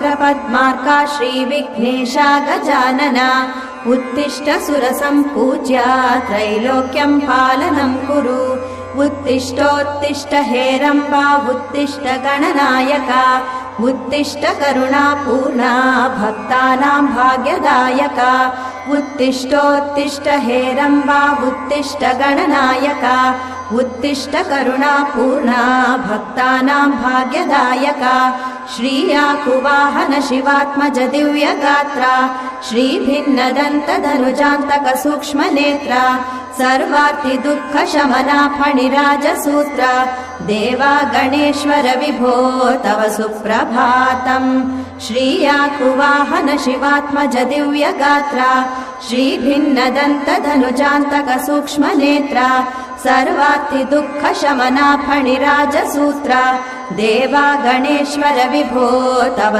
पद्मार्का श्रीविघ्नेशा गजानना उत्तिष्ठ सुरसम्पूज्या त्रैलोक्यं पालनं कुरु। उत्तिष्ठोत्तिष्ठ हेरम्बा उत्तिष्ठ गणनायका उत्तिष्ठ करुणापूर्णा भक्तानां भाग्यदायका। उत्तिष्ठोत्तिष्ठ हेरम्बा उत्तिष्ठ गणनायका उत्तिष्ठ करुणापूर्णा भक्तानां भाग्यदायका। श्रीयाकुवाहन शिवात्मज दिव्यगात्रा श्रीभिन्नदन्तधनुजान्तक सूक्ष्मनेत्रा सर्वार्ति दुःख शमना फणिराजसूत्रा देवा गणेश्वर विभो तव सुप्रभातम्। श्रीयाकुवाहन शिवात्मज दिव्यगात्रा श्रीभिन्नदन्तधनुजान्तक सूक्ष्मनेत्रा सर्वार्ति दुःख शमना फणिराजसूत्रा देवा गणेश्वर विभो तव